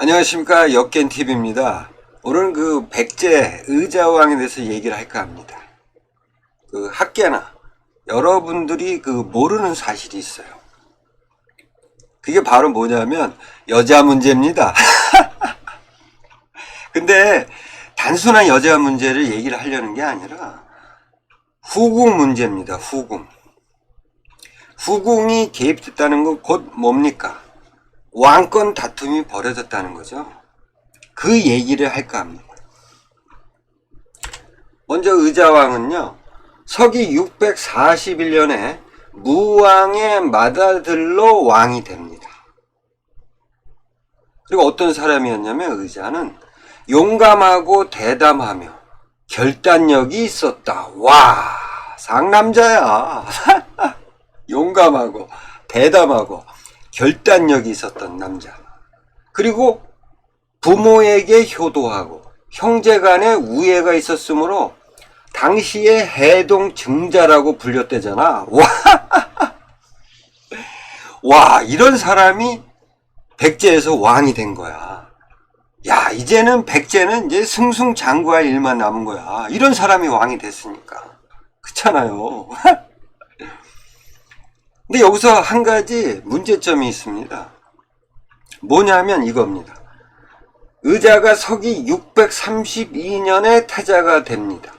안녕하십니까, 역겐TV입니다. 오늘은 그 백제 의자왕에 대해서 얘기를 할까 합니다. 그 학계나 여러분들이 그 모르는 사실이 있어요. 그게 바로 뭐냐면 여자 문제입니다. 근데 단순한 여자 문제를 얘기를 하려는 게 아니라 후궁 문제입니다. 후궁이 개입됐다는 건 곧 뭡니까? 왕권 다툼이 벌어졌다는 거죠. 그 얘기를 할까 합니다. 먼저 의자왕은요, 서기 641년에 무왕의 맏아들로 왕이 됩니다. 그리고 어떤 사람이었냐면 의자는 용감하고 대담하며 결단력이 있었다. 와, 상남자야. 용감하고 대담하고 결단력이 있었던 남자. 그리고 부모에게 효도하고 형제간에 우애가 있었으므로 당시에 해동 증자라고 불렸대잖아. 와, 이런 사람이 백제에서 왕이 된 거야. 야, 이제는 백제는 이제 승승장구할 일만 남은 거야. 이런 사람이 왕이 됐으니까. 그렇잖아요. 근데 여기서 한 가지 문제점이 있습니다. 뭐냐면 이겁니다. 의자가 서기 632년에 태자가 됩니다.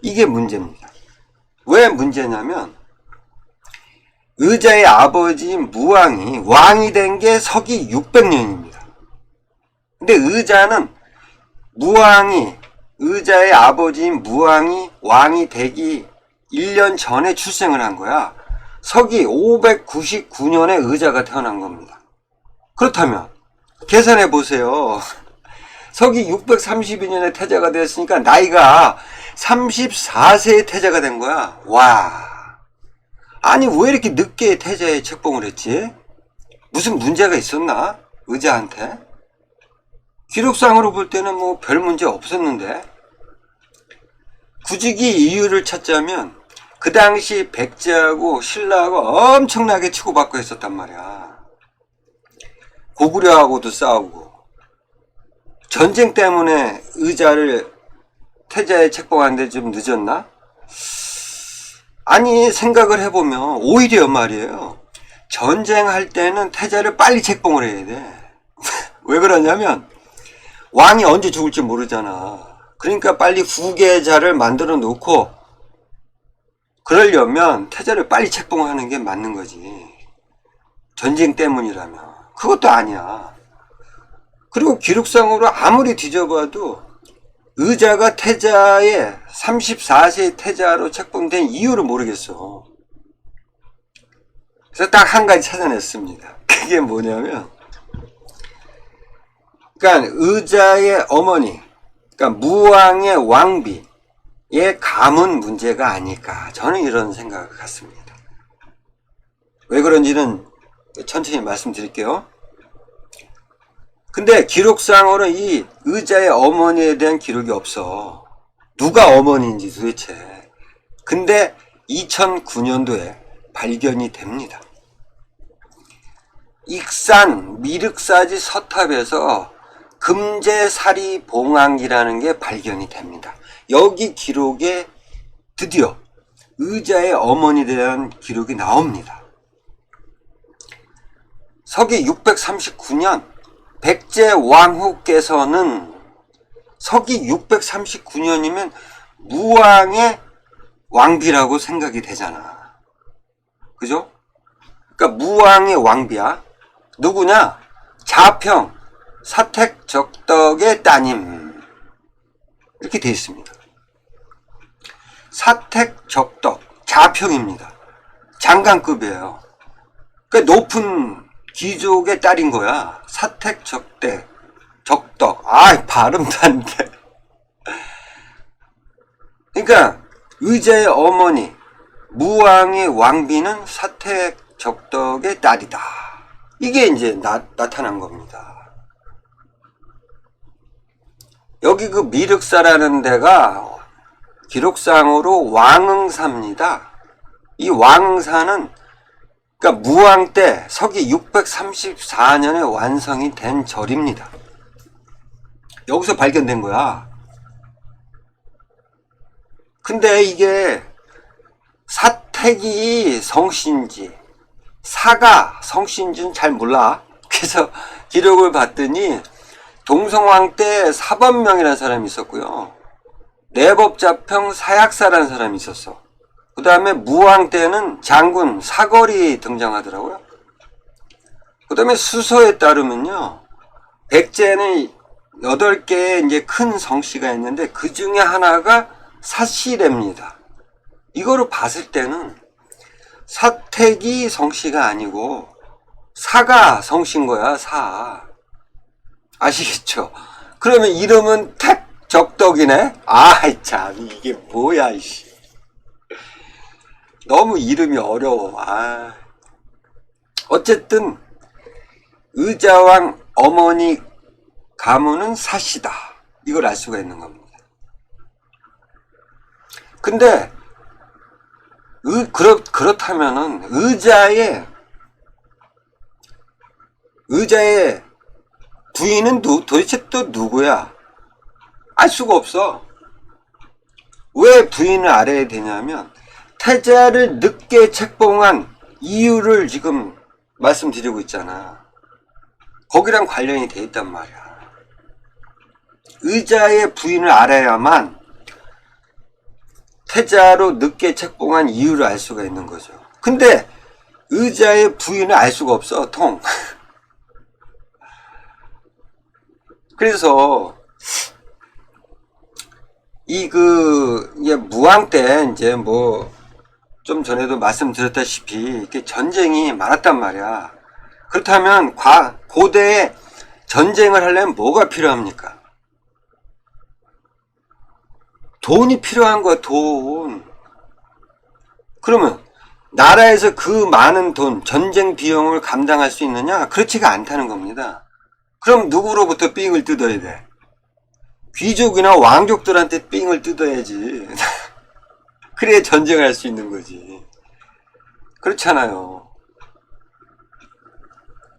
이게 문제입니다. 왜 문제냐면 의자의 아버지인 무왕이 왕이 된 게 서기 600년입니다. 근데 의자는 의자의 아버지인 무왕이 왕이 되기 1년 전에 출생을 한 거야. 서기 599년에 의자가 태어난 겁니다. 그렇다면 계산해 보세요. 서기 632년에 태자가 되었으니까 나이가 34세에 태자가 된 거야. 와, 아니 왜 이렇게 늦게 태자에 책봉을 했지? 무슨 문제가 있었나? 의자한테? 기록상으로 볼 때는 뭐 별 문제 없었는데, 굳이 이유를 찾자면 그 당시 백제하고 신라하고 엄청나게 치고받고 했었단 말이야. 고구려하고도 싸우고. 전쟁 때문에 의자를 태자에 책봉하는데 좀 늦었나? 아니, 생각을 해보면 오히려 말이에요. 전쟁할 때는 태자를 빨리 책봉을 해야 돼. 왜 그러냐면 왕이 언제 죽을지 모르잖아. 그러니까 빨리 후계자를 만들어 놓고, 그러려면 태자를 빨리 책봉하는 게 맞는 거지. 전쟁 때문이라면. 그것도 아니야. 그리고 기록상으로 아무리 뒤져봐도 의자가 태자의 34세 태자로 책봉된 이유를 모르겠어. 그래서 딱 한 가지 찾아냈습니다. 그게 뭐냐면, 그러니까 의자의 어머니, 그러니까 무왕의 왕비, 가문 문제가 아닐까. 저는 이런 생각을 갖습니다. 왜 그런지는 천천히 말씀드릴게요. 근데 기록상으로 이 의자의 어머니에 대한 기록이 없어. 누가 어머니인지 도대체. 근데 2009년도에 발견이 됩니다. 익산 미륵사지 서탑에서 금제사리 봉황이라는 게 발견이 됩니다. 여기 기록에 드디어 의자의 어머니에 대한 기록이 나옵니다. 서기 639년 백제 왕후께서는, 서기 639년이면 무왕의 왕비라고 생각이 되잖아. 그죠? 그러니까 무왕의 왕비야. 누구냐? 자평 사택적덕의 따님. 이렇게 되어 있습니다. 사택적덕, 자평입니다. 장관급이에요. 그러니까 높은 귀족의 딸인 거야. 사택적덕. 발음도 안 돼. 그러니까 의자의 어머니 무왕의 왕비는 사택적덕의 딸이다. 이게 이제 나타난 겁니다. 여기 그 미륵사라는 데가 기록상으로 왕흥사입니다. 이 왕흥사는 그러니까 무왕 때 서기 634년에 완성이 된 절입니다. 여기서 발견된 거야. 근데 이게 사택이 성씨인지 사가 성씨인지는 잘 몰라. 그래서 기록을 봤더니 동성왕 때 사범명이라는 사람이 있었고요. 내법자평 사약사라는 사람이 있었어. 그 다음에 무왕 때는 장군 사거리 등장하더라고요. 그 다음에 수서에 따르면요, 백제는 8개의 이제 큰 성씨가 있는데 그 중에 하나가 사씨랍니다. 이거를 봤을 때는 사택이 성씨가 아니고 사가 성씨인 거야, 사. 아시겠죠? 그러면 이름은 택적덕이네? 아이 참, 이게 뭐야, 이씨. 너무 이름이 어려워. 어쨌든 의자왕 어머니 가문은 사씨다. 이걸 알 수가 있는 겁니다. 근데 그렇다면은 의자의 부인은 도대체 또 누구야? 알 수가 없어. 왜 부인을 알아야 되냐면 태자를 늦게 책봉한 이유를 지금 말씀드리고 있잖아. 거기랑 관련이 돼 있단 말이야. 의자의 부인을 알아야만 태자로 늦게 책봉한 이유를 알 수가 있는 거죠. 근데 의자의 부인을 알 수가 없어, 통. 그래서 이제 무왕 때 이제 뭐 좀 전에도 말씀드렸다시피 이렇게 전쟁이 많았단 말이야. 그렇다면 고대에 전쟁을 하려면 뭐가 필요합니까? 돈이 필요한 거야, 돈. 그러면 나라에서 그 많은 돈, 전쟁 비용을 감당할 수 있느냐? 그렇지가 않다는 겁니다. 그럼 누구로부터 삥을 뜯어야 돼? 귀족이나 왕족들한테 삥을 뜯어야지. 그래야 전쟁을 할 수 있는 거지. 그렇잖아요.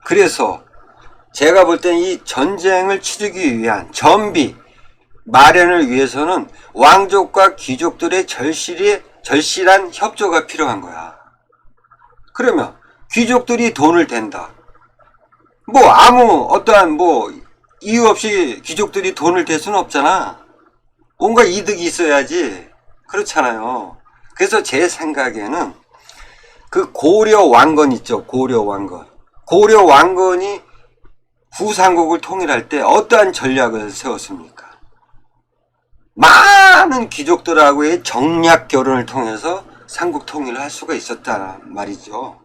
그래서 제가 볼 땐 이 전쟁을 치르기 위한 전비 마련을 위해서는 왕족과 귀족들의 절실한 협조가 필요한 거야. 그러면 귀족들이 돈을 댄다. 뭐 어떠한 이유 없이 귀족들이 돈을 댈 수는 없잖아. 뭔가 이득이 있어야지. 그렇잖아요. 그래서 제 생각에는 그 고려 왕건 있죠. 고려 왕건. 고려 왕건이 후삼국을 통일할 때 어떠한 전략을 세웠습니까? 많은 귀족들하고의 정략 결혼을 통해서 삼국 통일을 할 수가 있었단 말이죠.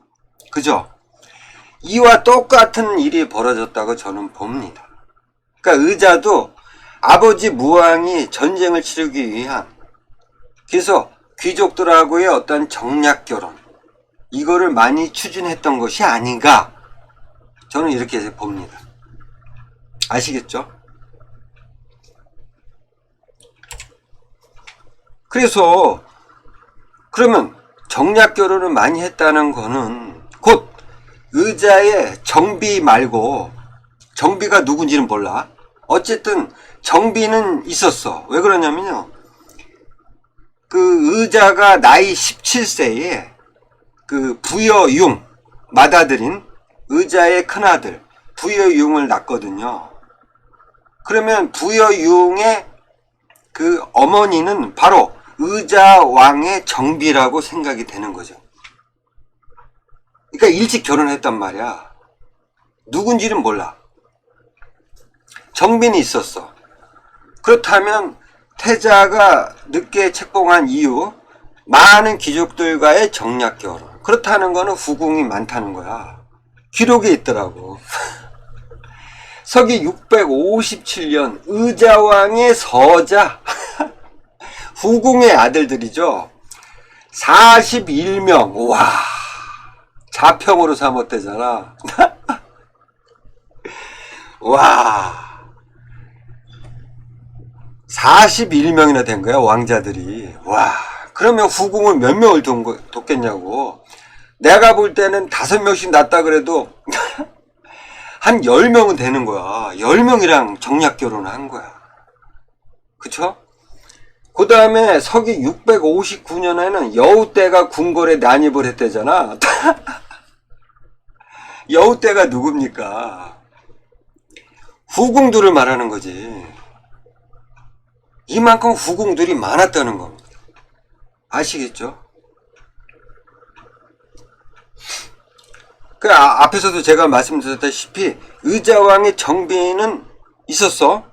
그죠? 이와 똑같은 일이 벌어졌다고 저는 봅니다. 그러니까 의자도 아버지 무왕이 전쟁을 치르기 위한, 그래서 귀족들하고의 어떤 정략 결혼, 이거를 많이 추진했던 것이 아닌가, 저는 이렇게 봅니다. 아시겠죠? 그래서 그러면 정략 결혼을 많이 했다는 거는 곧 의자의 정비 말고, 정비가 누군지는 몰라. 어쨌든 정비는 있었어. 왜 그러냐면요, 그 의자가 나이 17세에 그 부여융, 맏아들인 의자의 큰아들 부여융을 낳거든요. 그러면 부여융의 그 어머니는 바로 의자왕의 정비라고 생각이 되는 거죠. 그러니까 일찍 결혼했단 말이야. 누군지는 몰라. 정비는 있었어. 그렇다면 태자가 늦게 책봉한 이유, 많은 귀족들과의 정략 결혼. 그렇다는 거는 후궁이 많다는 거야. 기록에 있더라고. 서기 657년 의자왕의 서자, 후궁의 아들들이죠. 41명. 와, 자평으로 삼았대잖아. 와, 41명이나 된 거야, 왕자들이. 와, 그러면 후궁을 몇 명을 뒀겠냐고. 내가 볼 때는 5명씩 낳았다 그래도 한 10명은 되는 거야. 10명이랑 정략 결혼을 한 거야. 그쵸? 그 다음에 서기 659년에는 여우떼가 궁궐에 난입을 했대잖아. 여우떼가 누굽니까? 후궁들을 말하는 거지. 이만큼 후궁들이 많았다는 겁니다. 아시겠죠? 그 앞에서도 제가 말씀드렸다시피 의자왕의 정비는 있었어.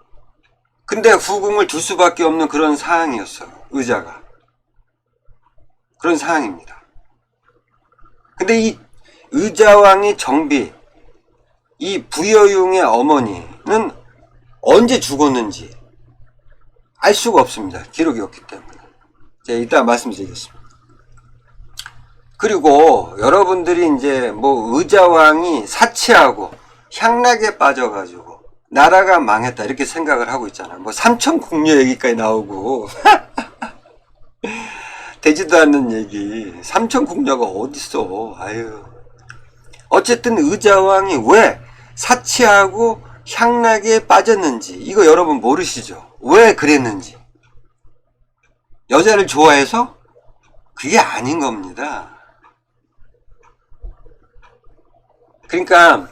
근데 후궁을 둘 수밖에 없는 그런 상황이었어. 의자가. 그런 상황입니다. 근데 이 의자왕의 정비, 이 부여용의 어머니는 언제 죽었는지 알 수가 없습니다. 기록이 없기 때문에. 제가 이따 말씀드리겠습니다. 그리고 여러분들이 이제 뭐 의자왕이 사치하고 향락에 빠져가지고 나라가 망했다 이렇게 생각을 하고 있잖아요. 뭐 삼천궁녀 얘기까지 나오고 되지도 않는 얘기. 삼천궁녀가 어딨어. 아유. 어쨌든 의자왕이 왜 사치하고 향락에 빠졌는지 이거 여러분 모르시죠? 왜 그랬는지. 여자를 좋아해서? 그게 아닌 겁니다. 그러니까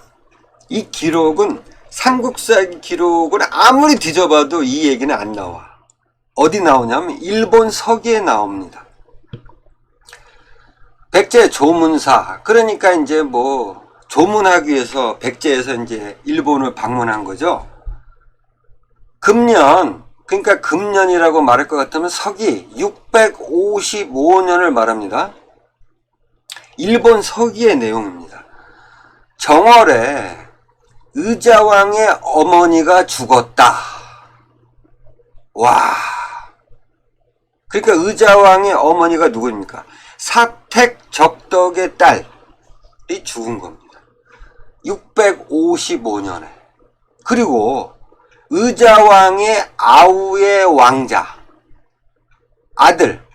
이 기록은 삼국사기 기록을 아무리 뒤져봐도 이 얘기는 안 나와. 어디 나오냐면 일본 서기에 나옵니다. 백제 조문사. 그러니까 이제 뭐 조문하기 위해서 백제에서 이제 일본을 방문한 거죠. 금년, 그러니까 금년이라고 말할 것 같으면 서기 655년을 말합니다. 일본 서기의 내용입니다. 정월에 의자왕의 어머니가 죽었다. 와. 그러니까 의자왕의 어머니가 누구입니까? 사택적덕의 딸이 죽은 겁니다. 655년에. 그리고 의자왕의 아우의 왕자 아들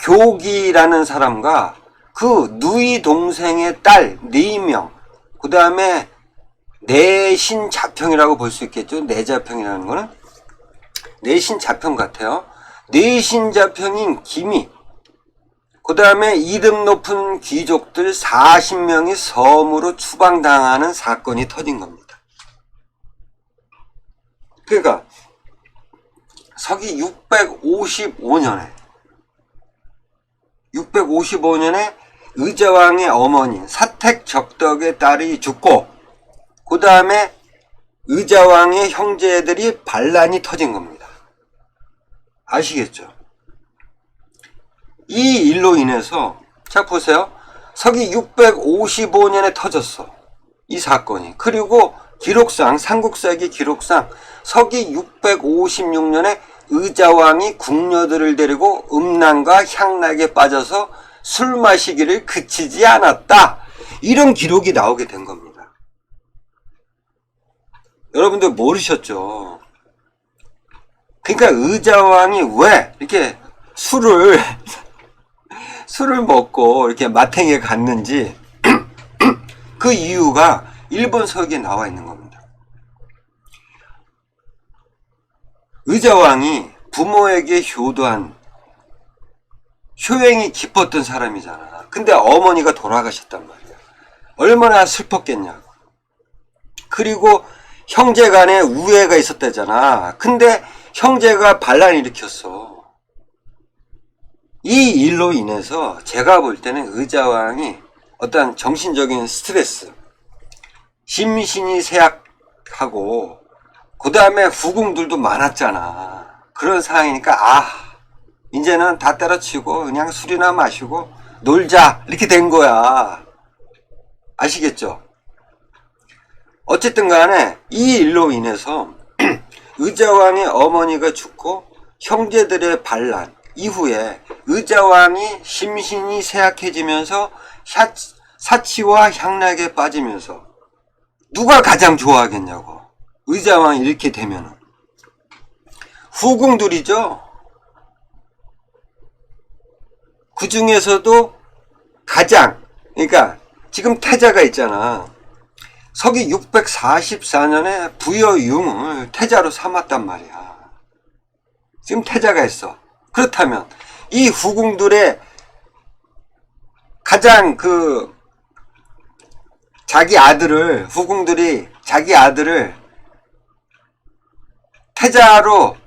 교기라는 사람과 그 누이 동생의 딸 4명, 그 다음에 내신자평이라고 볼 수 있겠죠. 내자평이라는 거는 내신자평 같아요. 내신자평인 김이, 그 다음에 이름 높은 귀족들 40명이 섬으로 추방당하는 사건이 터진 겁니다. 그러니까 서기 655년에 의자왕의 어머니 사택적덕의 딸이 죽고 그 다음에 의자왕의 형제들이 반란이 터진 겁니다. 아시겠죠? 이 일로 인해서 자 보세요. 서기 655년에 터졌어. 이 사건이. 그리고 기록상 삼국사기 기록상 서기 656년에 의자왕이 궁녀들을 데리고 음란과 향락에 빠져서 술 마시기를 그치지 않았다. 이런 기록이 나오게 된 겁니다. 여러분들 모르셨죠? 그러니까 의자왕이 왜 이렇게 술을 먹고 이렇게 마탱이에 갔는지 그 이유가 일본 서기에 나와 있는 겁니다. 의자왕이 부모에게 효도한 효행이 깊었던 사람이잖아. 근데 어머니가 돌아가셨단 말이야. 얼마나 슬펐겠냐고. 그리고 형제 간에 우애가 있었다잖아. 근데 형제가 반란을 일으켰어. 이 일로 인해서 제가 볼 때는 의자왕이 어떤 정신적인 스트레스, 심신이 쇠약하고 그 다음에 후궁들도 많았잖아. 그런 상황이니까 이제는 다 때려치고 그냥 술이나 마시고 놀자 이렇게 된 거야. 아시겠죠? 어쨌든 간에 이 일로 인해서 의자왕의 어머니가 죽고 형제들의 반란 이후에 의자왕이 심신이 쇠약해지면서 사치와 향락에 빠지면서 누가 가장 좋아하겠냐고. 의자왕이 이렇게 되면은 후궁들이죠. 그 중에서도 가장, 그러니까 지금 태자가 있잖아. 서기 644년에 부여융을 태자로 삼았단 말이야. 지금 태자가 있어. 그렇다면 이 후궁들의 가장 후궁들이 자기 아들을 태자로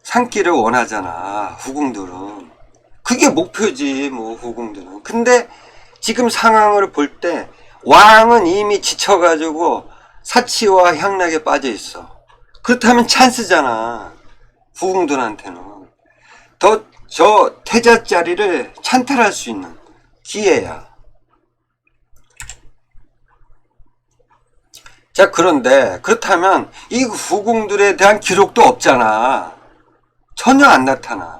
삼기를 원하잖아. 후궁들은. 그게 목표지, 뭐, 후궁들은. 근데 지금 상황을 볼 때 왕은 이미 지쳐가지고 사치와 향락에 빠져 있어. 그렇다면 찬스잖아. 후궁들한테는. 저 태자 자리를 찬탈할 수 있는 기회야. 자, 그런데 그렇다면 이 후궁들에 대한 기록도 없잖아. 전혀 안 나타나.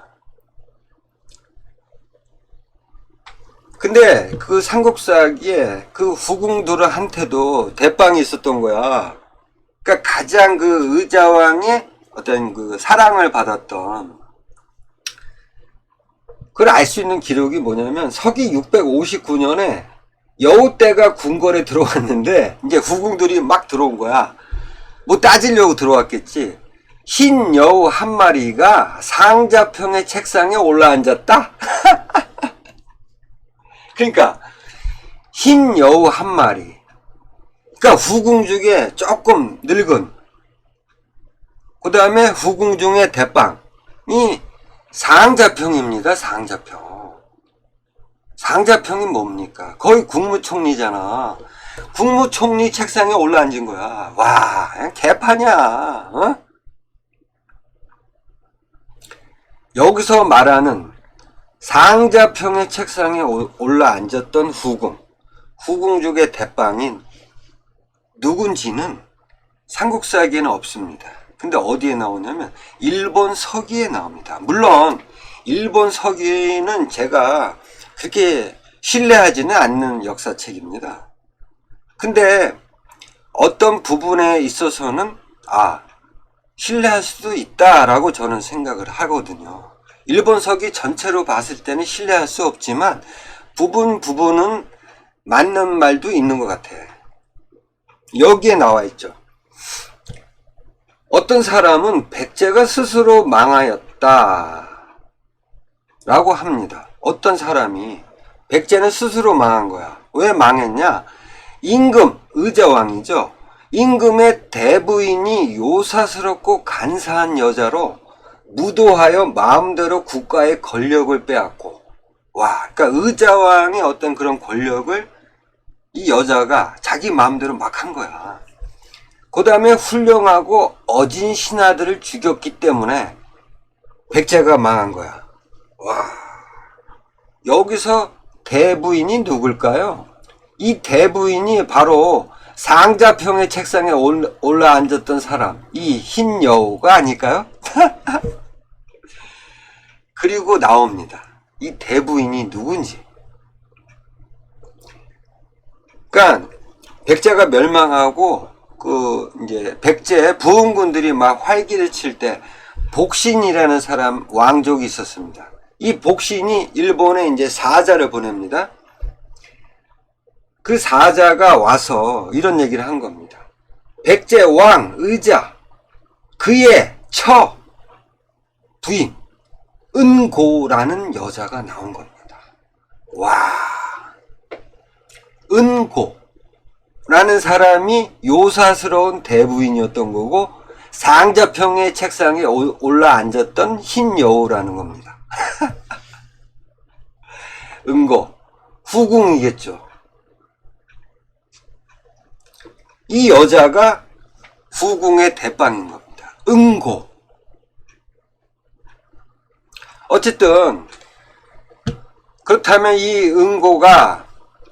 근데 그 삼국사기에 그 후궁들한테도 대빵이 있었던 거야. 그러니까 가장 그 의자왕의 어떤 그 사랑을 받았던, 그걸 알 수 있는 기록이 뭐냐면 서기 659년에 여우떼가 궁궐에 들어왔는데 이제 후궁들이 막 들어온 거야. 뭐 따지려고 들어왔겠지. 흰 여우 한 마리가 상자평의 책상에 올라앉았다. 그러니까 흰 여우 한 마리. 그러니까 후궁 중에 조금 늙은, 그 다음에 후궁 중에 대빵이 상자평입니다. 상자평. 상자평이 뭡니까? 거의 국무총리잖아. 국무총리 책상에 올라앉은 거야. 와, 그냥 개판이야. 어? 여기서 말하는 상자평의 책상에 올라앉았던 후궁 중의 대빵인 누군지는 삼국사기에는 없습니다. 근데 어디에 나오냐면 일본 서기에 나옵니다. 물론 일본 서기는 제가 그렇게 신뢰하지는 않는 역사책입니다. 근데 어떤 부분에 있어서는 신뢰할 수도 있다라고 저는 생각을 하거든요. 일본 서기 전체로 봤을 때는 신뢰할 수 없지만 부분은 맞는 말도 있는 것 같아. 여기에 나와 있죠. 어떤 사람은 백제가 스스로 망하였다 라고 합니다. 어떤 사람이 백제는 스스로 망한 거야. 왜 망했냐? 임금, 의자왕이죠. 임금의 대부인이 요사스럽고 간사한 여자로 무도하여 마음대로 국가의 권력을 빼앗고, 그러니까 의자왕의 어떤 그런 권력을 이 여자가 자기 마음대로 막 한 거야. 그 다음에 훌륭하고 어진 신하들을 죽였기 때문에 백제가 망한 거야. 여기서 대부인이 누굴까요? 이 대부인이 바로 상자평의 책상에 올라앉았던 사람, 이 흰 여우가 아닐까요? 그리고 나옵니다. 이 대부인이 누군지. 그러니까 백제가 멸망하고 이제 백제 부흥군들이 막 활기를 칠 때 복신이라는 사람, 왕족이 있었습니다. 이 복신이 일본에 이제 사자를 보냅니다. 그 사자가 와서 이런 얘기를 한 겁니다. 백제 왕 의자, 그의 처 부인 은고라는 여자가 나온 겁니다. 은고라는 사람이 요사스러운 대부인이었던 거고 상자평의 책상에 올라앉았던 흰 여우라는 겁니다. 은고, 후궁이겠죠. 이 여자가 후궁의 대빵인 겁니다. 은고. 어쨌든 그렇다면 이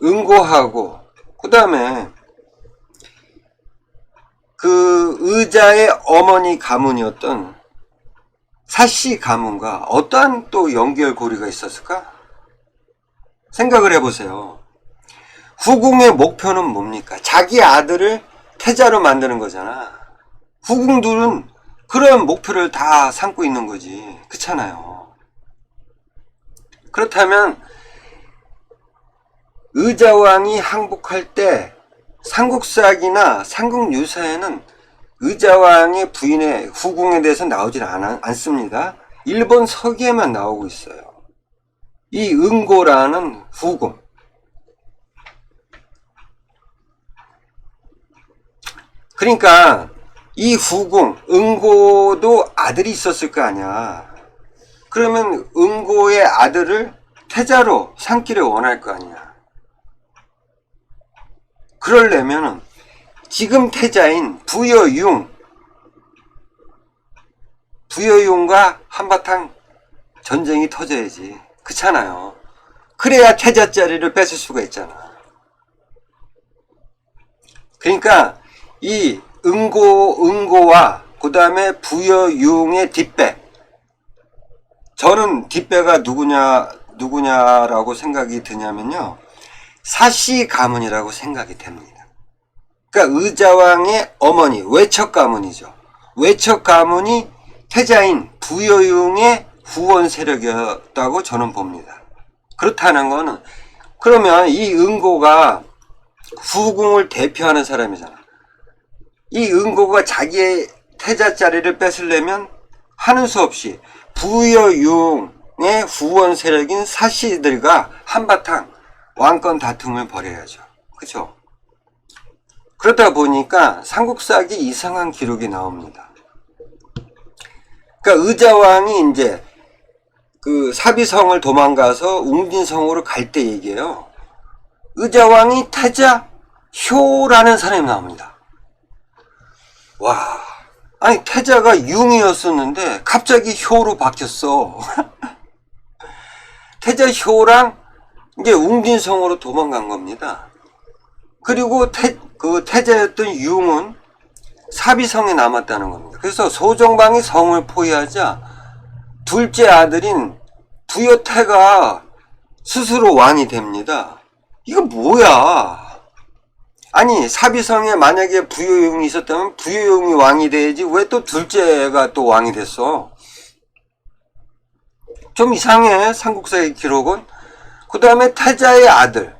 은고하고 그 다음에 그 의자의 어머니 가문이었던 사씨 가문과 어떠한 또 연결고리가 있었을까? 생각을 해보세요. 후궁의 목표는 뭡니까? 자기 아들을 태자로 만드는 거잖아. 후궁들은 그런 목표를 다 삼고 있는 거지. 그렇잖아요. 그렇다면 의자왕이 항복할 때 삼국사기나 삼국유사에는 의자왕의 부인의 후궁에 대해서 나오질 않습니다. 일본 서기에만 나오고 있어요. 이 응고라는 후궁. 그러니까 이 후궁, 응고도 아들이 있었을 거 아니야. 그러면 응고의 아들을 태자로 삼기를 원할 거 아니야. 그러려면은 지금 태자인 부여용과 한바탕 전쟁이 터져야지. 그렇잖아요. 그래야 태자 자리를 뺏을 수가 있잖아. 그러니까 이 응고와 그 다음에 부여용의 뒷배. 저는 뒷배가 누구냐라고 생각이 드냐면요. 사시 가문이라고 생각이 됩니다. 그러니까 의자왕의 어머니, 외척 가문이죠. 외척 가문이 태자인 부여용의 후원 세력이었다고 저는 봅니다. 그렇다는 거는, 그러면 이 응고가 후궁을 대표하는 사람이잖아. 이 응고가 자기의 태자 자리를 뺏으려면 하는 수 없이 부여용의 후원 세력인 사시들과 한바탕 왕권 다툼을 벌여야죠. 그쵸? 그러다 보니까 삼국사기 이상한 기록이 나옵니다. 그러니까 의자왕이 이제 그 사비성을 도망가서 웅진성으로 갈 때 얘기해요. 의자왕이 태자 효라는 사람이 나옵니다. 와, 아니 태자가 융이었었는데 갑자기 효로 바뀌었어. 태자 효랑 이제 웅진성으로 도망간 겁니다. 그리고 그 태자였던 융은 사비성에 남았다는 겁니다. 그래서 소정방이 성을 포위하자 둘째 아들인 부여태가 스스로 왕이 됩니다. 이거 뭐야? 아니 사비성에 만약에 부여용이 있었다면 부여용이 왕이 돼야지 왜 또 둘째가 또 왕이 됐어? 좀 이상해. 삼국사의 기록은. 그 다음에 태자의 아들.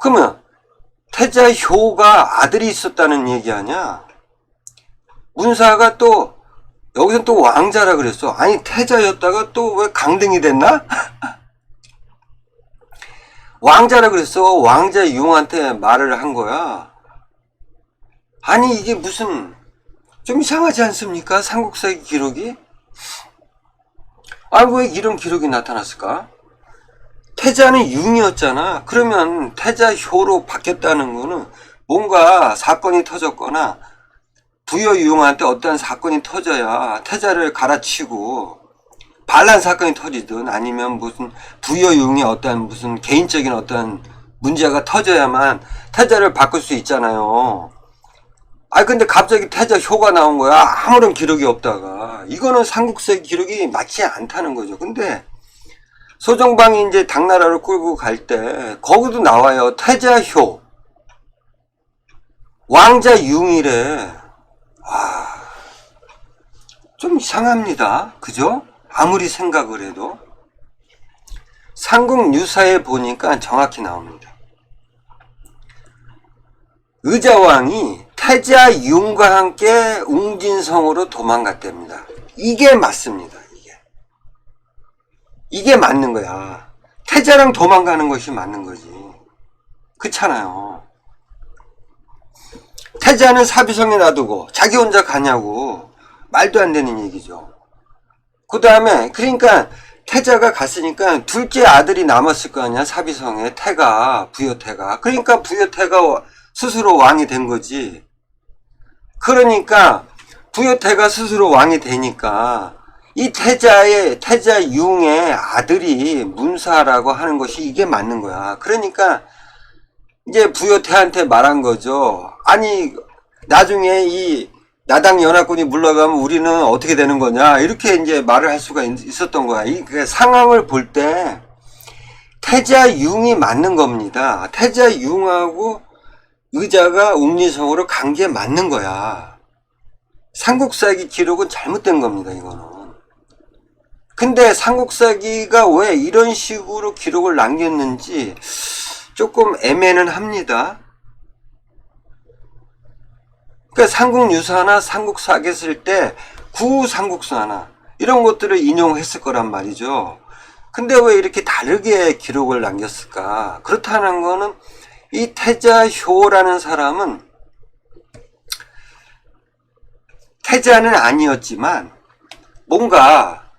그러면 태자 효가 아들이 있었다는 얘기 아니야? 문사가 또 여기서 또 왕자라 그랬어. 아니 태자였다가 또 왜 강등이 됐나? 왕자라 그랬어. 왕자 융한테 말을 한 거야. 아니 이게 무슨 좀 이상하지 않습니까? 삼국사의 기록이? 아, 왜 이런 기록이 나타났을까? 태자는 융이었잖아. 그러면 태자효로 바뀌었다는 거는 뭔가 사건이 터졌거나 부여융한테 어떤 사건이 터져야 태자를 갈아치고 반란 사건이 터지든 아니면 무슨 부여융이 어떤 무슨 개인적인 어떤 문제가 터져야만 태자를 바꿀 수 있잖아요. 아 근데 갑자기 태자효가 나온 거야. 아무런 기록이 없다가. 이거는 삼국사의 기록이 맞지 않다는 거죠. 근데 소정방이 이제 당나라를 끌고 갈 때 거기도 나와요. 태자효 왕자 융이래. 와, 좀 이상합니다. 그죠? 아무리 생각을 해도. 삼국유사에 보니까 정확히 나옵니다. 의자왕이 태자융과 함께 웅진성으로 도망갔답니다. 이게 맞습니다. 이게 맞는 거야. 태자랑 도망가는 것이 맞는 거지. 그렇잖아요. 태자는 사비성에 놔두고 자기 혼자 가냐고. 말도 안 되는 얘기죠. 그 다음에 그러니까 태자가 갔으니까 둘째 아들이 남았을 거 아니야. 사비성에 부여태가. 그러니까 부여태가 스스로 왕이 된 거지. 그러니까 부여태가 스스로 왕이 되니까 이 태자융의 아들이 문사라고 하는 것이 이게 맞는 거야. 그러니까 이제 부여태한테 말한 거죠. 아니 나중에 이 나당 연합군이 물러가면 우리는 어떻게 되는 거냐, 이렇게 이제 말을 할 수가 있었던 거야. 이 상황을 볼 때 태자융이 맞는 겁니다. 태자융하고 의자가 웅진성으로 간 게 맞는 거야. 삼국사기 기록은 잘못된 겁니다, 이거는. 근데 삼국사기가 왜 이런 식으로 기록을 남겼는지 조금 애매는 합니다. 그러니까 삼국유사나 삼국사기 쓸 때 구삼국사나 이런 것들을 인용했을 거란 말이죠. 근데 왜 이렇게 다르게 기록을 남겼을까? 그렇다는 거는 이 태자효라는 사람은 태자는 아니었지만 뭔가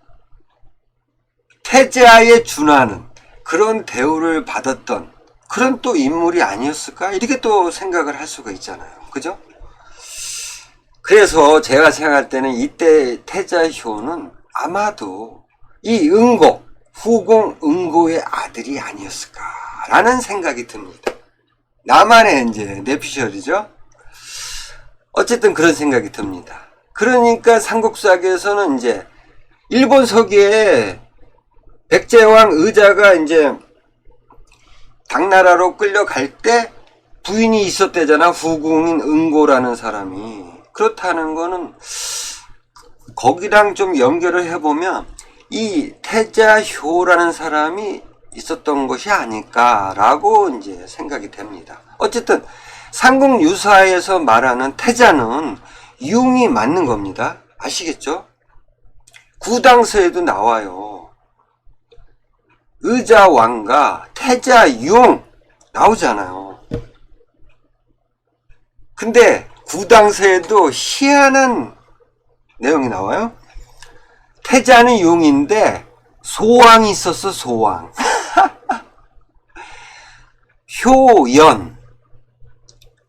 태자에 준하는 그런 대우를 받았던 그런 또 인물이 아니었을까? 이렇게 또 생각을 할 수가 있잖아요. 그죠? 그래서 제가 생각할 때는 이때 태자효는 아마도 이 응고, 후공 응고의 아들이 아니었을까라는 생각이 듭니다. 나만의 이제 내피셜이죠. 어쨌든 그런 생각이 듭니다. 그러니까 삼국사기에서는 이제 일본 서기에 백제왕 의자가 이제 당나라로 끌려갈 때 부인이 있었대잖아. 후궁인 응고라는 사람이. 그렇다는 거는 거기랑 좀 연결을 해보면 이 태자효라는 사람이 있었던 것이 아닐까라고 이제 생각이 됩니다. 어쨌든 삼국유사에서 말하는 태자는 융이 맞는 겁니다. 아시겠죠? 구당서에도 나와요. 의자왕과 태자융 나오잖아요. 근데 구당서에도 희한한 내용이 나와요. 태자는 융인데 소왕이 있었어. 소왕. 효연.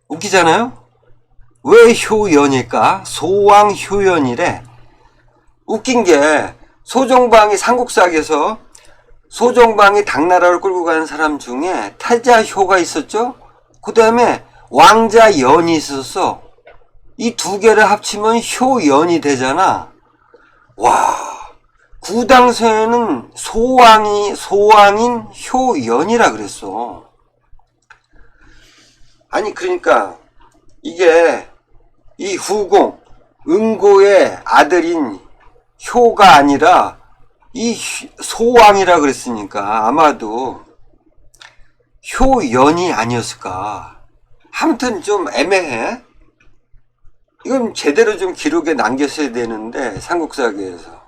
웃기잖아요. 왜 효연일까? 소왕 효연이래. 웃긴 게 소정방이 삼국사기에서 소정방이 당나라를 끌고 가는 사람 중에 태자효가 있었죠. 그 다음에 왕자연이 있었어. 이 두 개를 합치면 효연이 되잖아. 와, 구당서에는 소왕인 효연이라 그랬어. 아니 그러니까 이게 이 후공 응고의 아들인 효가 아니라 이 소왕이라 그랬으니까 아마도 효연이 아니었을까. 아무튼 좀 애매해. 이건 제대로 좀 기록에 남겼어야 되는데 삼국사기에서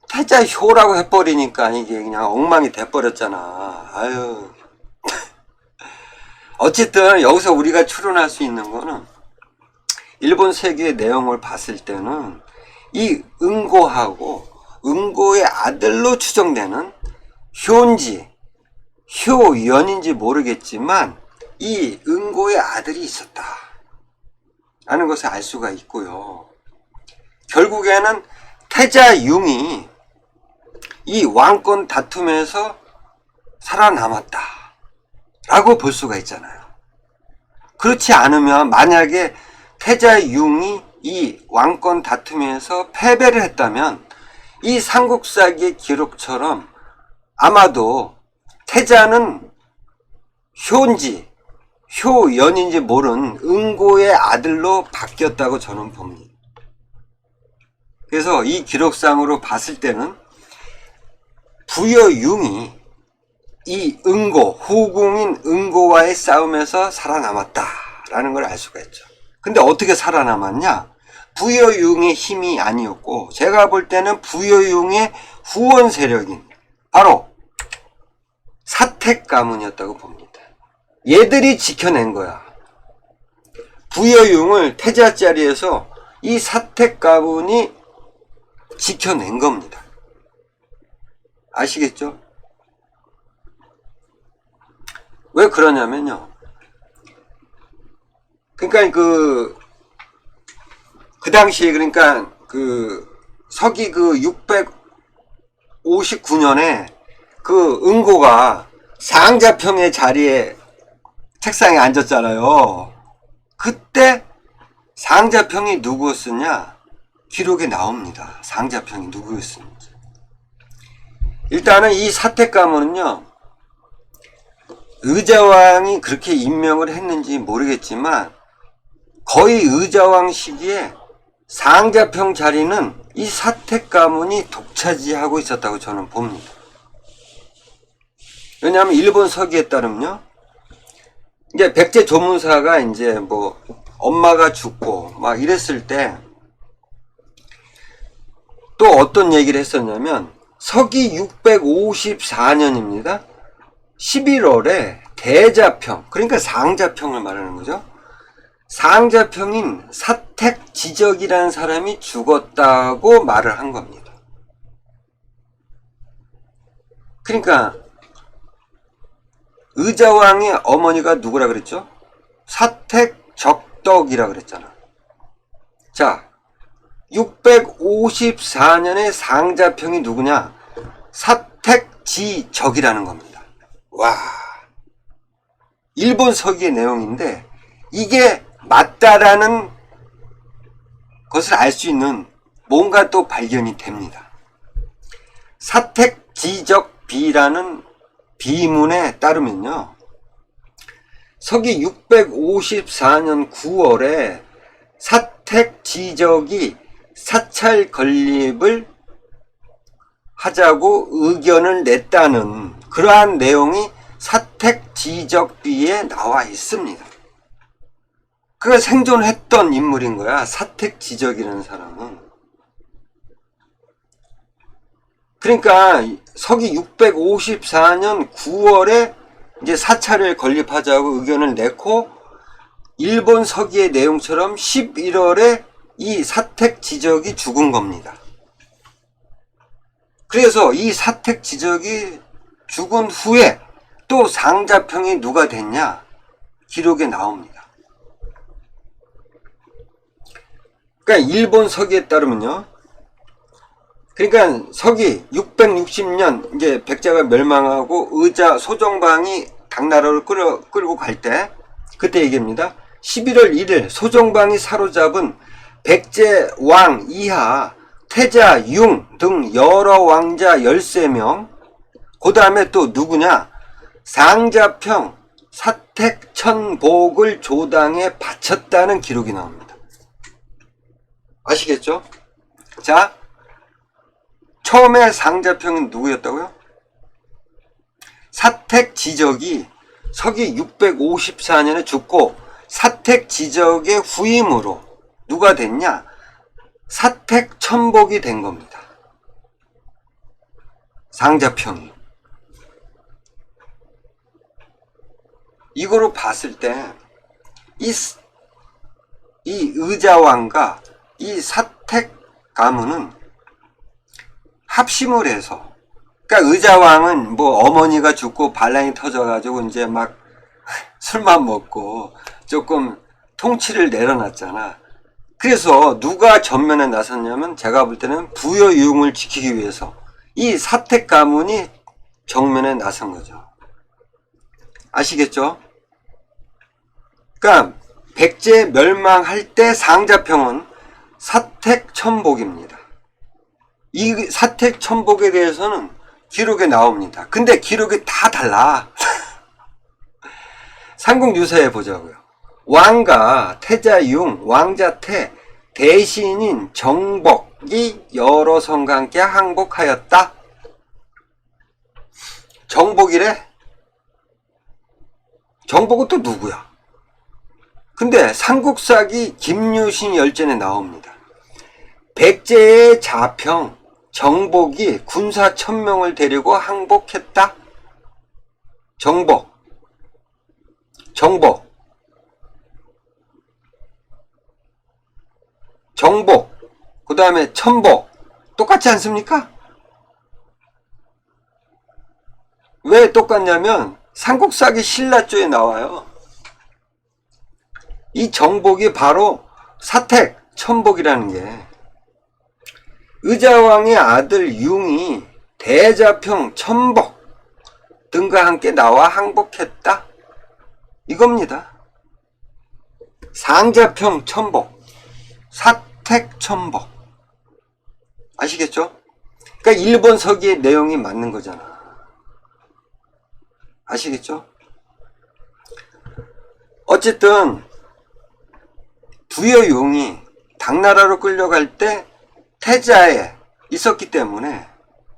태자효라고 해버리니까 이게 그냥 엉망이 돼버렸잖아. 아유. 어쨌든 여기서 우리가 추론할 수 있는 거는 일본 세계의 내용을 봤을 때는 이 응고하고 응고의 아들로 추정되는 효인지 효연인지 모르겠지만 이 응고의 아들이 있었다 라는 것을 알 수가 있고요. 결국에는 태자융이 이 왕권 다툼에서 살아남았다 라고 볼 수가 있잖아요. 그렇지 않으면 만약에 태자융이 이 왕권 다툼에서 패배를 했다면 이 삼국사기의 기록처럼 아마도 태자는 효인지 효연인지 모른 응고의 아들로 바뀌었다고 저는 봅니다. 그래서 이 기록상으로 봤을 때는 부여융이 이 응고, 후궁인 응고와의 싸움에서 살아남았다라는 걸 알 수가 있죠. 근데 어떻게 살아남았냐? 부여융의 힘이 아니었고 제가 볼 때는 부여융의 후원 세력인 바로 사택 가문이었다고 봅니다. 얘들이 지켜낸 거야. 부여융을 태자 자리에서 이 사택 가문이 지켜낸 겁니다. 아시겠죠? 왜 그러냐면요. 그러니까 그 당시에 그러니까 그 서기 그 659년에 그 응고가 상자평의 자리에 책상에 앉았잖아요. 그때 상자평이 누구였었냐? 기록에 나옵니다. 상자평이 누구였었는지. 일단은 이 사택 가문은요. 의자왕이 그렇게 임명을 했는지 모르겠지만 거의 의자왕 시기에 상자평 자리는 이 사택 가문이 독차지하고 있었다고 저는 봅니다. 왜냐하면 일본 서기에 따르면요, 이제 백제 조문사가 이제 뭐 엄마가 죽고 막 이랬을 때 또 어떤 얘기를 했었냐면, 서기 654년입니다. 11월에 대자평, 그러니까 상자평을 말하는 거죠. 상자평인 사택지적이라는 사람이 죽었다고 말을 한 겁니다. 그러니까 의자왕의 어머니가 누구라 그랬죠? 사택적덕이라 그랬잖아. 자, 654년의 상자평이 누구냐? 사택지적이라는 겁니다. 와, 일본 서기의 내용인데 이게 맞다라는 것을 알 수 있는 뭔가 또 발견이 됩니다. 사택지적비라는 비문에 따르면요, 서기 654년 9월에 사택지적이 사찰 건립을 하자고 의견을 냈다는 그러한 내용이 사택지적비에 나와 있습니다. 그가 생존했던 인물인 거야, 사택지적이라는 사람은. 그러니까 서기 654년 9월에 이제 사찰을 건립하자고 의견을 내고, 일본 서기의 내용처럼 11월에 이 사택지적이 죽은 겁니다. 그래서 이 사택지적이 죽은 후에 또 상자평이 누가 됐냐? 기록에 나옵니다. 그러니까 일본 서기에 따르면요, 그러니까 서기 660년 이제 백제가 멸망하고 의자 소정방이 당나라를 끌고 갈 때, 그때 얘기입니다. 11월 1일 소정방이 사로잡은 백제 왕 이하 태자, 융 등 여러 왕자 13명, 그 다음에 또 누구냐? 상자평 사택천복을 조당에 바쳤다는 기록이 나옵니다. 아시겠죠? 자, 처음에 상자평은 누구였다고요? 사택지적이 서기 654년에 죽고 사택지적의 후임으로 누가 됐냐? 사택천복이 된 겁니다. 상자평이. 이거로 봤을 때 이 의자왕과 이 사택 가문은 합심을 해서, 그러니까 의자왕은 뭐 어머니가 죽고 반란이 터져가지고 이제 막 술만 먹고 조금 통치를 내려놨잖아. 그래서 누가 전면에 나섰냐면, 제가 볼 때는 부여유흥을 지키기 위해서 이 사택 가문이 정면에 나선 거죠. 아시겠죠? 그러니까 백제 멸망할 때 상자평은 사택천복입니다. 이 사택천복에 대해서는 기록에 나옵니다. 근데 기록이 다 달라. 삼국유사에 보자고요. 왕가 태자융, 왕자태, 대신인 정복이 여러 성과 함께 항복하였다. 정복이래? 정복은 또 누구야? 근데 삼국사기 김유신 열전에 나옵니다. 백제의 자평 정복이 군사 1000명을 데리고 항복했다. 정복, 그 다음에 천복, 똑같지 않습니까? 왜 똑같냐면 삼국사기 신라조에 나와요. 이 정복이 바로 사택 천복이라는 게, 의자왕의 아들 융이 대자평 천복 등과 함께 나와 항복했다, 이겁니다. 상자평 천복, 사택 천복. 아시겠죠? 그러니까 일본 서기의 내용이 맞는 거잖아. 아시겠죠? 어쨌든 부여용이 당나라로 끌려갈 때 태자에 있었기 때문에,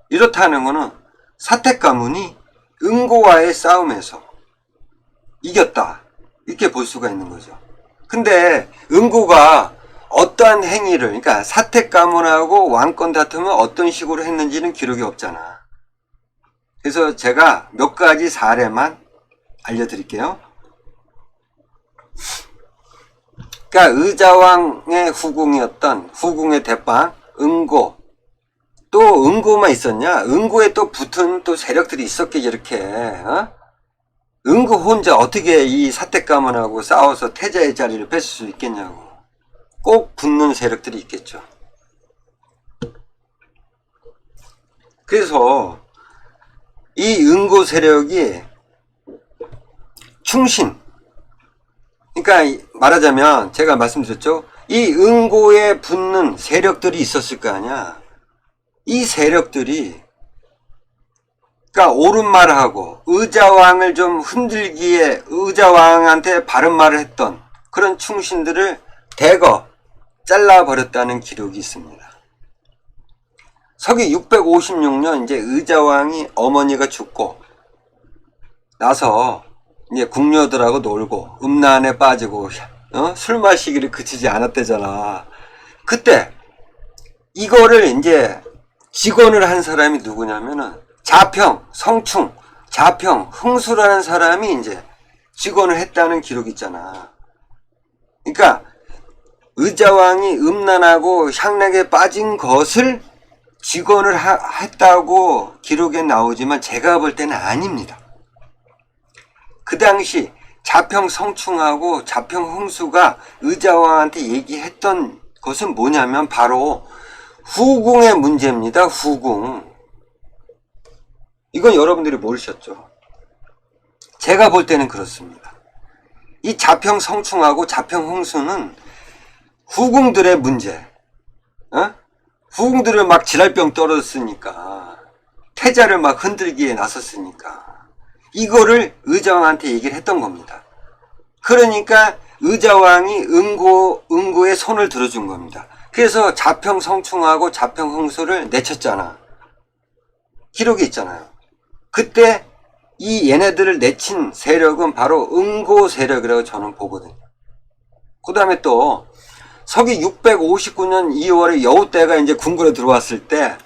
이렇다는 거는 사택 가문이 응고와의 싸움에서 이겼다, 이렇게 볼 수가 있는 거죠. 근데 응고가 어떠한 행위를, 그러니까 사택 가문하고 왕권 다툼을 어떤 식으로 했는지는 기록이 없잖아. 그래서 제가 몇 가지 사례만 알려드릴게요. 그러니까 의자왕의 후궁이었던 후궁의 대빵 응고, 또 응고만 있었냐? 응고에 또 붙은 또 세력들이 있었겠지. 이렇게 응고 혼자 어떻게 이 사택 가문하고 싸워서 태자의 자리를 뺏을 수 있겠냐고. 꼭 붙는 세력들이 있겠죠. 그래서 이 응고 세력이 충신, 그러니까 말하자면 제가 말씀드렸죠. 이 응고에 붙는 세력들이 있었을 거 아니야. 이 세력들이, 그러니까 옳은 말을 하고 의자왕을 좀 흔들기에 의자왕한테 바른 말을 했던 그런 충신들을 대거 잘라버렸다는 기록이 있습니다. 서기 656년 이제 의자왕이 어머니가 죽고 나서 이제 궁녀들하고 놀고 음란에 빠지고 술 마시기를 그치지 않았대잖아. 그때 이거를 이제 직언을 한 사람이 누구냐면은 자평, 성충, 자평, 흥수라는 사람이 이제 직언을 했다는 기록이 있잖아. 그러니까 의자왕이 음란하고 향락에 빠진 것을 직언을 했다고 기록에 나오지만 제가 볼 때는 아닙니다. 그 당시 자평 성충하고 자평 흥수가 의자왕한테 얘기했던 것은 뭐냐면 바로 후궁의 문제입니다. 후궁. 이건 여러분들이 모르셨죠. 제가 볼 때는 그렇습니다. 이 자평 성충하고 자평 흥수는 후궁들의 문제. 후궁들을 막 지랄병 떨었으니까, 태자를 막 흔들기에 나섰으니까 이거를 의자왕한테 얘기를 했던 겁니다. 그러니까 의자왕이 응고의 손을 들어준 겁니다. 그래서 자평 성충하고 자평 흥수를 내쳤잖아. 기록이 있잖아요. 그때 이 얘네들을 내친 세력은 바로 응고 세력이라고 저는 보거든요. 그 다음에 또 서기 659년 2월에 여우떼가 이제 궁궐에 들어왔을 때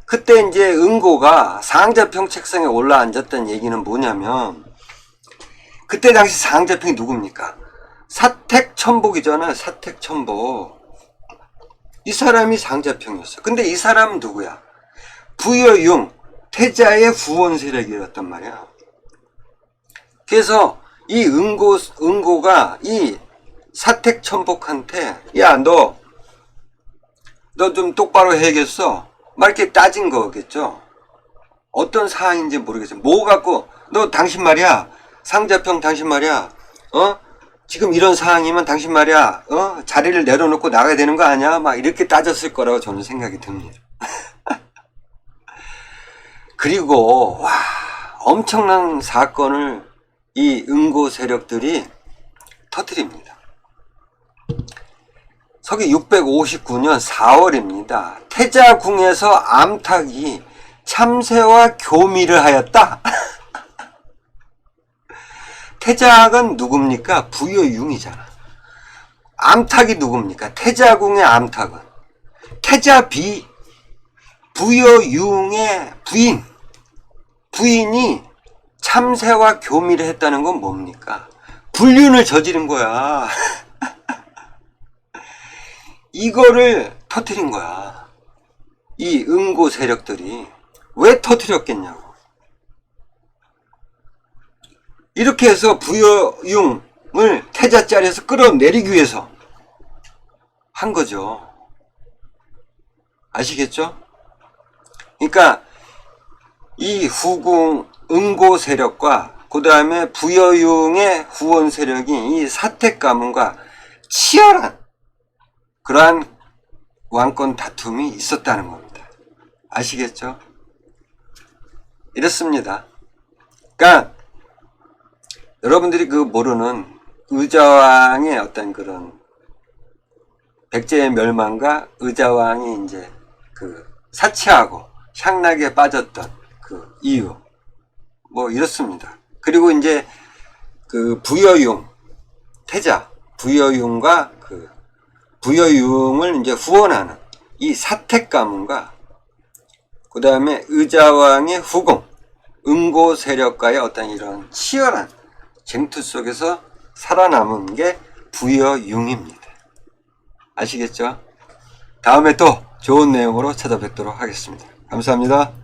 그때 이제 응고가 상자평 책상에 올라앉았던 얘기는 뭐냐면 그때 당시 상자평이 누굽니까? 사택천복이잖아요. 사택천복. 이 사람이 상자평이었어. 근데 이 사람은 누구야? 부여융, 태자의 후원 세력이었단 말이야. 그래서 이 응고가 이 사택천복한테 야, 너 좀 똑바로 해야겠어. 막 이렇게 따진 거겠죠. 어떤 사항인지 모르겠어요. 뭐 갖고 너 당신 말이야. 상자평 당신 말이야. 지금 이런 상황이면 당신 말이야. 자리를 내려놓고 나가야 되는 거 아니야? 막 이렇게 따졌을 거라고 저는 생각이 듭니다. 그리고 와, 엄청난 사건을 이 응고 세력들이 터뜨립니다. 서기 659년 4월입니다. 태자궁에서 암탉이 참새와 교미를 하였다. 태자악은 누굽니까? 부여융이잖아. 암탉이 누굽니까? 태자궁의 암탉은 태자비, 부여융의 부인이 참새와 교미를 했다는 건 뭡니까? 불륜을 저지른 거야. 이거를 터뜨린 거야. 이 응고 세력들이. 왜 터뜨렸겠냐고. 이렇게 해서 부여융을 태자 자리에서 끌어내리기 위해서 한 거죠. 아시겠죠? 그러니까 이 후궁 응고 세력과 그 다음에 부여융의 후원 세력이 이 사택 가문과 치열한 그러한 왕권 다툼이 있었다는 겁니다. 아시겠죠? 이렇습니다. 그러니까 여러분들이 그 모르는 의자왕의 어떤 그런 백제의 멸망과 의자왕이 이제 그 사치하고 향락에 빠졌던 그 이유, 뭐 이렇습니다. 그리고 이제 그 부여융, 태자, 부여융과 그 부여융을 이제 후원하는 이 사택 가문과 그 다음에 의자왕의 후궁, 응고 세력과의 어떤 이런 치열한 쟁투 속에서 살아남은 게 부여융입니다. 아시겠죠? 다음에 또 좋은 내용으로 찾아뵙도록 하겠습니다. 감사합니다.